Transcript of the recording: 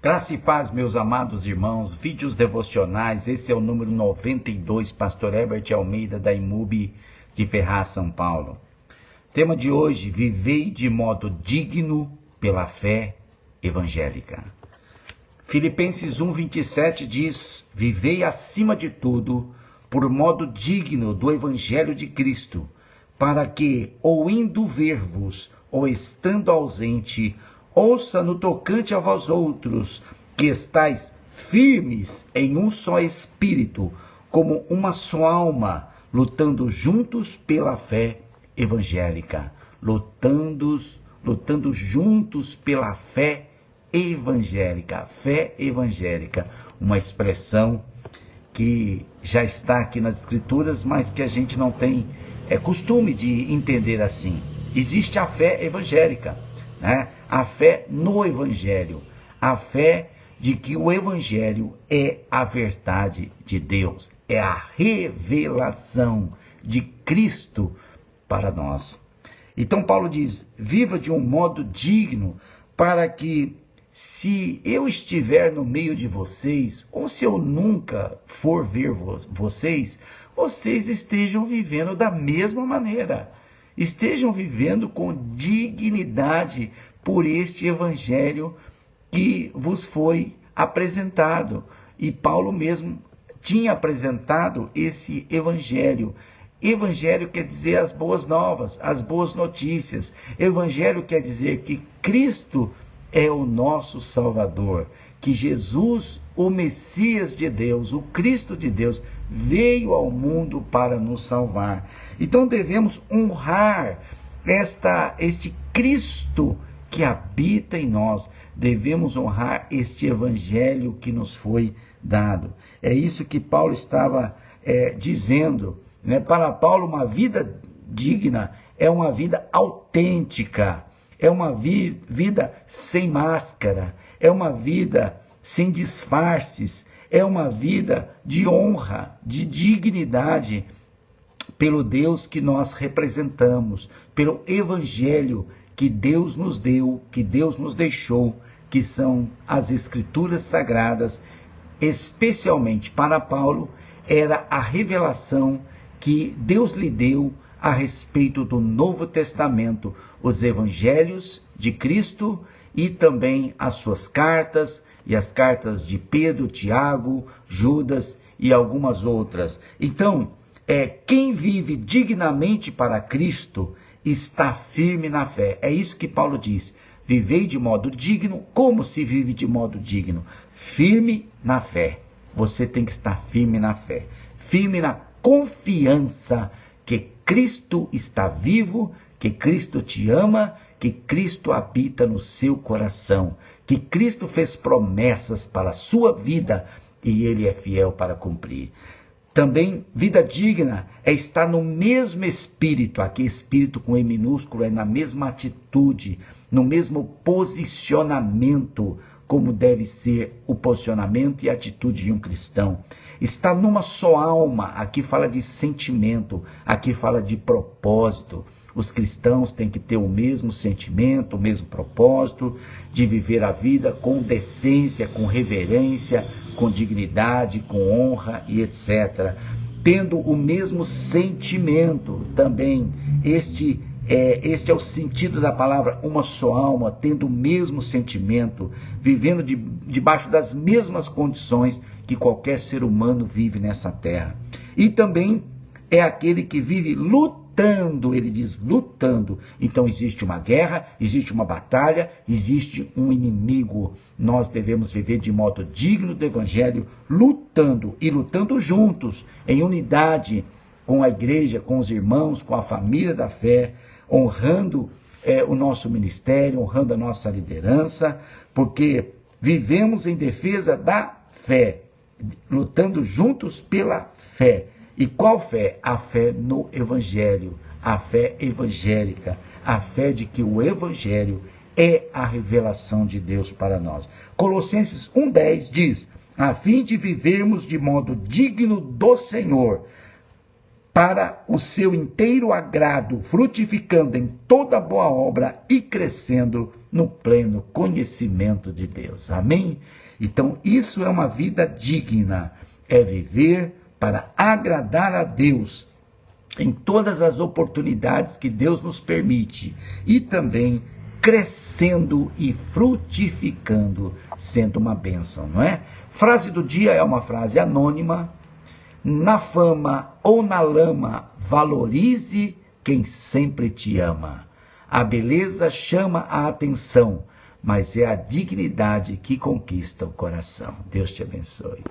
Graça e paz, meus amados irmãos, vídeos devocionais, esse é o número 92, Pastor Herbert Almeida, da IMUB de Ferraz, São Paulo. Tema de hoje, vivei de modo digno pela fé evangélica. Filipenses 1:27 diz, vivei acima de tudo, por modo digno do Evangelho de Cristo, para que, ou indo ver-vos, ou estando ausente, ouça no tocante a vós outros, que estáis firmes em um só espírito, como uma só alma, lutando juntos pela fé evangélica. Lutando juntos pela fé evangélica. Fé evangélica, uma expressão que já está aqui nas Escrituras, mas que a gente não tem costume de entender assim. Existe a fé evangélica, né? A fé no Evangelho, a fé de que o Evangelho é a verdade de Deus, é a revelação de Cristo para nós. Então Paulo diz, viva de um modo digno, para que se eu estiver no meio de vocês, ou se eu nunca for ver vocês, vocês estejam vivendo da mesma maneira, estejam vivendo com dignidade por este evangelho que vos foi apresentado. E Paulo mesmo tinha apresentado esse evangelho. Evangelho quer dizer as boas novas, as boas notícias. Evangelho quer dizer que Cristo é o nosso Salvador, que Jesus, o Messias de Deus, o Cristo de Deus, veio ao mundo para nos salvar. Então devemos honrar este Cristo que habita em nós, devemos honrar este evangelho que nos foi dado. É isso que Paulo estava dizendo, né? Para Paulo, uma vida digna é uma vida autêntica, é uma vida sem máscara, é uma vida sem disfarces, é uma vida de honra, de dignidade pelo Deus que nós representamos, pelo evangelho que Deus nos deu, que Deus nos deixou, que são as Escrituras Sagradas. Especialmente para Paulo, era a revelação que Deus lhe deu a respeito do Novo Testamento, os Evangelhos de Cristo e também as suas cartas, e as cartas de Pedro, Tiago, Judas e algumas outras. Então, quem vive dignamente para Cristo está firme na fé. É isso que Paulo diz. Vivei de modo digno. Como se vive de modo digno? Firme na fé. Você tem que estar firme na fé. Firme na confiança que Cristo está vivo, que Cristo te ama, que Cristo habita no seu coração, que Cristo fez promessas para a sua vida e Ele é fiel para cumprir. Também, vida digna é estar no mesmo espírito, aqui espírito com E minúsculo, é na mesma atitude, no mesmo posicionamento, como deve ser o posicionamento e a atitude de um cristão. Está numa só alma, aqui fala de sentimento, aqui fala de propósito. Os cristãos têm que ter o mesmo sentimento, o mesmo propósito de viver a vida com decência, com reverência, com dignidade, com honra e etc. Tendo o mesmo sentimento também. Este é o sentido da palavra, uma só alma, tendo o mesmo sentimento, vivendo debaixo das mesmas condições que qualquer ser humano vive nessa terra. E também é aquele que vive lutando, ele diz lutando. Então existe uma guerra, existe uma batalha, existe um inimigo. Nós devemos viver de modo digno do evangelho, lutando e lutando juntos, em unidade com a igreja, com os irmãos, com a família da fé, honrando o nosso ministério, honrando a nossa liderança, porque vivemos em defesa da fé, lutando juntos pela fé. E qual fé? A fé no Evangelho, a fé evangélica, a fé de que o Evangelho é a revelação de Deus para nós. Colossenses 1:10 diz, a fim de vivermos de modo digno do Senhor, para o seu inteiro agrado, frutificando em toda boa obra e crescendo no pleno conhecimento de Deus. Amém? Então, isso é uma vida digna, é viver para agradar a Deus em todas as oportunidades que Deus nos permite e também crescendo e frutificando, sendo uma bênção, não é? Frase do dia é uma frase anônima. Na fama ou na lama, valorize quem sempre te ama. A beleza chama a atenção, mas é a dignidade que conquista o coração. Deus te abençoe.